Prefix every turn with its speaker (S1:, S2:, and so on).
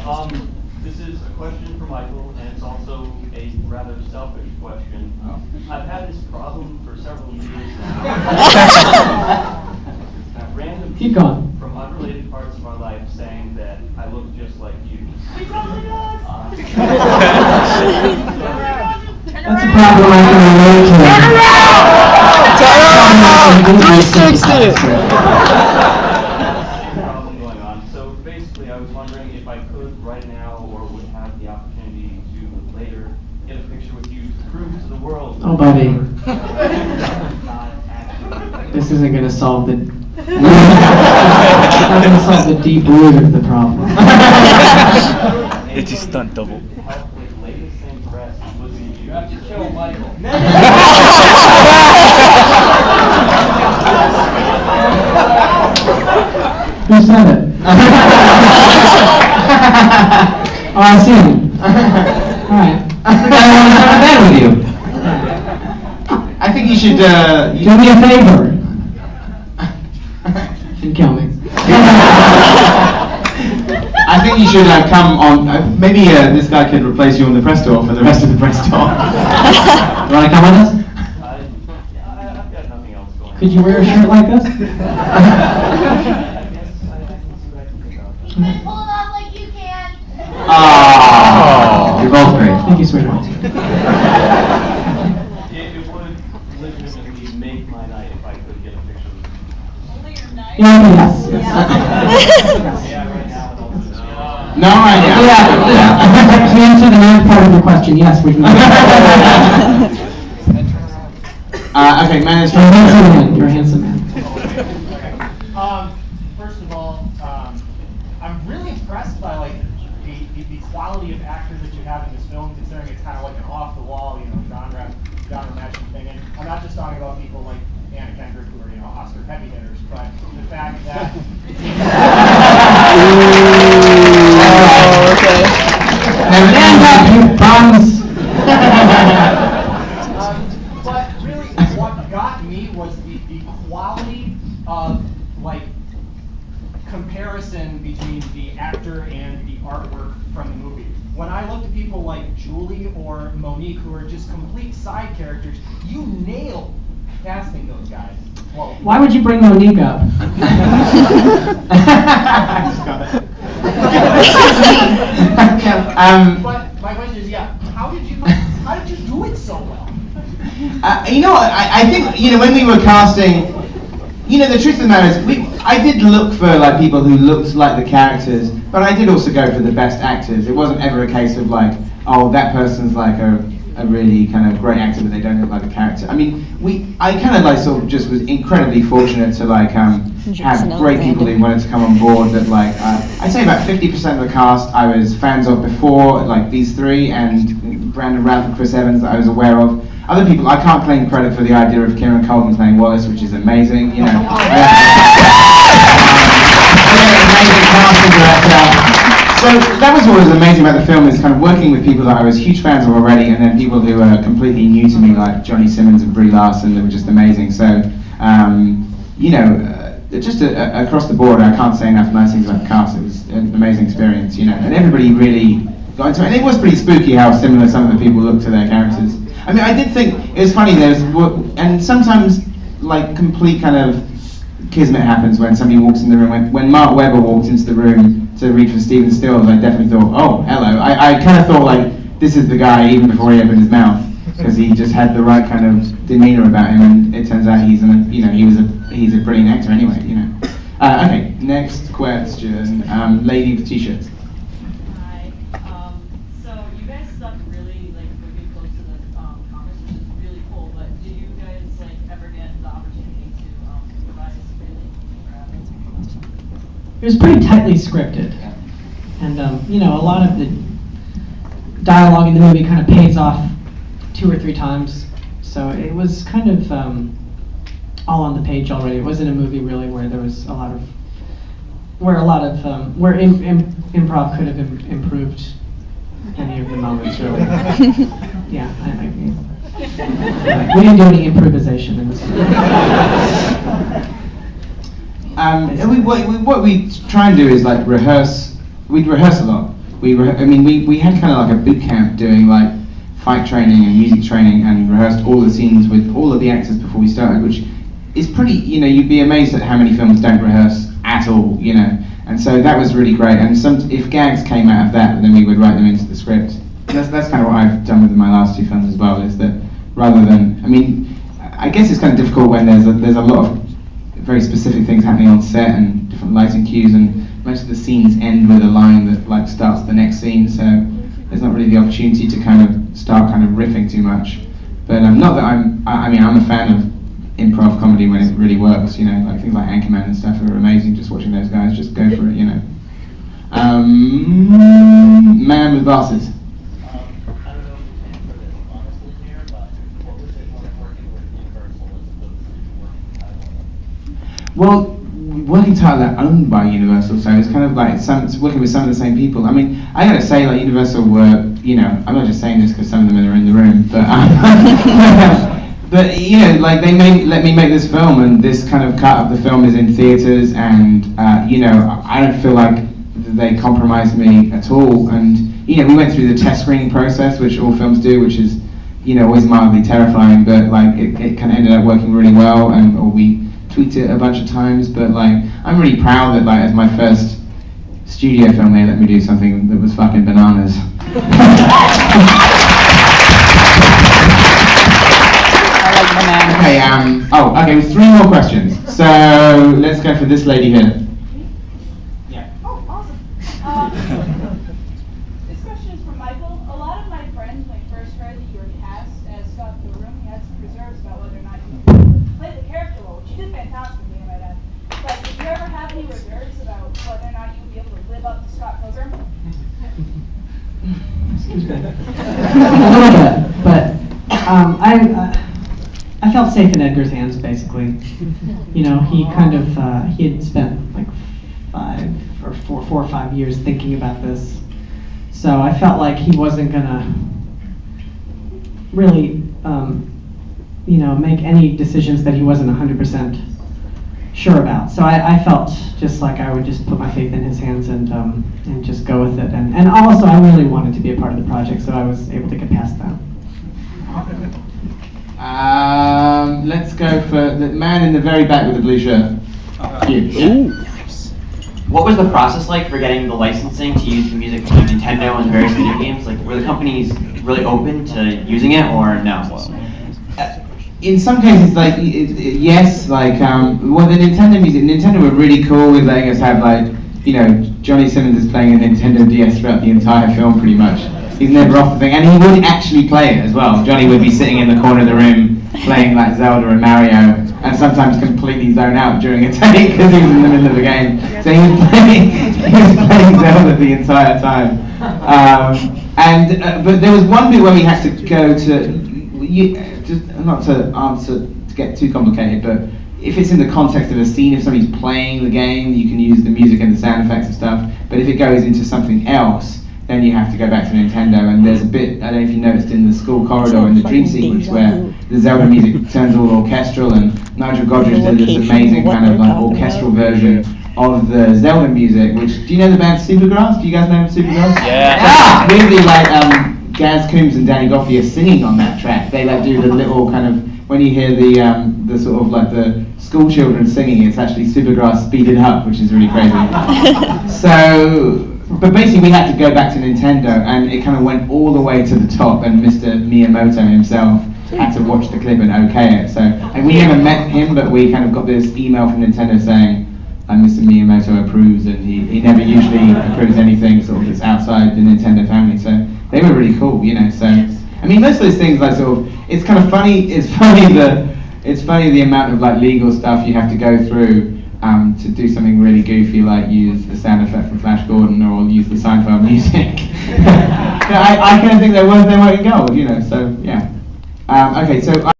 S1: This is a question for Michael, and it's also a rather selfish question. I've had this problem for several years now. Random
S2: Keep
S1: people
S2: going.
S1: from unrelated parts of our life saying that I look just like you.
S3: We totally does.
S2: That's a problem I can relate to.
S1: Problem going on. So basically, I was wondering if I could right now, or would have the opportunity to later get a picture with you to prove to the world.
S2: Oh, buddy.
S1: Not actually.
S2: This isn't going to solve the. It's not going to solve the deep root of the problem.
S4: It's a stunt double.
S1: You have to kill Michael.
S2: Who said it? Oh, I see him. Alright.
S5: I want to have a bed with you. I think you should,
S2: Do me a favor. And kill me.
S5: I think you should come on, maybe this guy could replace you on the press tour for the rest of the press tour. You want to come with us?
S1: I've got nothing else going on.
S2: Could you wear a shirt like this?
S1: I guess I can see what I can think of.
S3: And pull it off like you can.
S5: Aww. You're both great.
S2: Thank you, sweetheart.
S1: It would legitimately make my night if I could get a picture of you.
S3: Only your night.
S2: Yes.
S1: Yeah, right now and also
S5: No, I know.
S2: To answer the next part of your question, yes, we can.
S5: Okay, man,
S2: You're a handsome man. You're a handsome man.
S6: First of all, I'm really impressed by like the quality of actors that you have in this film, considering it's kind of like an off-the-wall, genre matching thing. And I'm not just talking about people like Anna Kendrick who are Oscar heavy hitters, but the fact that.
S2: Stand up, you bums!
S6: But really, what got me was the quality of like comparison between the actor and the artwork from the movie. When I look at people like Julie or Monique, who are just complete side characters, you nailed casting those guys. Well,
S2: Why would you bring Monique up?
S6: but my question is, how did you do it so well?
S5: I think, when we were casting, the truth of the matter is, I did look for like people who looked like the characters, but I did also go for the best actors. It wasn't ever a case of like, oh, that person's like a really kind of great actor, but they don't look like a character. I mean, I kind of like sort of just was incredibly fortunate to like have great people who wanted to come on board. That like I'd say about 50% of the cast I was fans of before, like these three, and Brandon Routh and Chris Evans that I was aware of. Other people, I can't claim credit for the idea of Kieran Culkin playing Wallace, which is amazing. Amazing casting director. So that was what was amazing about the film, is kind of working with people that I was huge fans of already, and then people who were completely new to me, like Johnny Simmons and Brie Larson. They were just amazing. So, just across the board, I can't say enough nice things about the cast. It was an amazing experience, and everybody really got into it. And it was pretty spooky how similar some of the people looked to their characters. I mean, I did think it was funny. And sometimes like complete kind of kismet happens when somebody walks in the room. When Mark Webber walked into the room to read for Stephen Stills, I definitely thought, oh, hello. I kind of thought like, this is the guy even before he opened his mouth, because he just had the right kind of demeanor about him, and it turns out he's a brilliant actor anyway. Okay, next question. Lady with t-shirts.
S7: Hi. So you guys stuck really really close to the comics, which is really cool. But did you guys ever get the opportunity to revise
S2: It was pretty tightly scripted, and a lot of the dialogue in the movie kind of pays off 2 or 3 times. So it was kind of all on the page already. It wasn't a movie really where there was a lot of where improv could have improved any of the moments really. Yeah, we didn't do any improvisation in this movie.
S5: What we try and do is like rehearse. We'd rehearse a lot, we had kind of like a boot camp doing like fight training and music training, and rehearsed all the scenes with all of the actors before we started, which is pretty, you'd be amazed at how many films don't rehearse at all, and so that was really great. And if gags came out of that, then we would write them into the script. And that's kind of what I've done with my last two films as well, is that rather than, I guess it's kind of difficult when there's a lot of very specific things happening on set and different lighting cues, and most of the scenes end with a line that like starts the next scene, so there's not really the opportunity to kind of start kind of riffing too much. But not that I'm a fan of improv comedy when it really works, like things like Anchorman and stuff are amazing. Just watching those guys just go for it, Man with glasses.
S8: I don't know if you can answer this honestly here, but what was it like working with Universal as opposed to working with
S5: Well, working title are owned by Universal, so it's kind of like it's working with some of the same people. I gotta say, like Universal were, I'm not just saying this because some of them are in the room, but but like they let me make this film, and this kind of cut of the film is in theaters, and I don't feel like they compromised me at all. And we went through the test screening process, which all films do, which is always mildly terrifying, but like it kind of ended up working really well, or we tweaked it a bunch of times. But like I'm really proud that like as my first studio film they let me do something that was fucking bananas. Okay, okay, with 3 more questions. So let's go for this lady here. Yeah.
S3: Oh, awesome. This question is from Michael. A lot of my friends, when I first heard that you were cast as Scott Pilgrim, had some reserves about whether or not you would be able to play the character role, which you did fantastically, I might add. But did you ever have any reserves about whether or not you would be able to live up to Scott Pilgrim?
S2: Excuse me. A little bit, but I felt safe in Edgar's hands, basically. He kind of, he had spent like 4 or 5 years thinking about this. So I felt like he wasn't gonna really, make any decisions that he wasn't 100% sure about. So I felt just like I would just put my faith in his hands and just go with it. And also I really wanted to be a part of the project, so I was able to get past that.
S5: Let's go for the man in the very back with the blue shirt.
S9: What was the process like for getting the licensing to use the music from Nintendo and various video games? Like, were the companies really open to using it, or no?
S5: In some cases, like yes, like well, the Nintendo were really cool with letting us have like, Johnny Simmons is playing a Nintendo DS throughout the entire film, pretty much. He's never off the thing, and he would actually play it as well. Johnny would be sitting in the corner of the room playing like Zelda and Mario, and sometimes completely zone out during a take because he was in the middle of the game. So he was playing Zelda the entire time. But there was one bit where we had to go to, just not to answer to get too complicated, but if it's in the context of a scene, if somebody's playing the game, you can use the music and the sound effects and stuff. But if it goes into something else, then you have to go back to Nintendo. And there's a bit, I don't know if you noticed in the school corridor in the dream sequence where the Zelda music turns all orchestral, and Nigel Godrich did this amazing kind of like orchestral version of the Zelda music, which, do you know the band Supergrass? Do you guys know Supergrass?
S4: Yeah.
S5: Really like Gaz Coombs and Danny Goffey are singing on that track. They like do the little kind of, when you hear the sort of like the school children singing, it's actually Supergrass speeded up, which is really crazy. So, but basically we had to go back to Nintendo, and it kind of went all the way to the top, and Mr. Miyamoto himself had to watch the clip and okay it. So, and we never met him, but we kind of got this email from Nintendo saying, Mr. Miyamoto approves, and he never usually approves anything sort of that's outside the Nintendo family. So they were really cool, So I mean, most of those things like sort of, it's kind of funny. It's funny the amount of like legal stuff you have to go through to do something really goofy, like use the sound effect from Flash Gordon or use the Seinfeld music. I kind of think they're worth their weight in gold, So yeah. Okay, so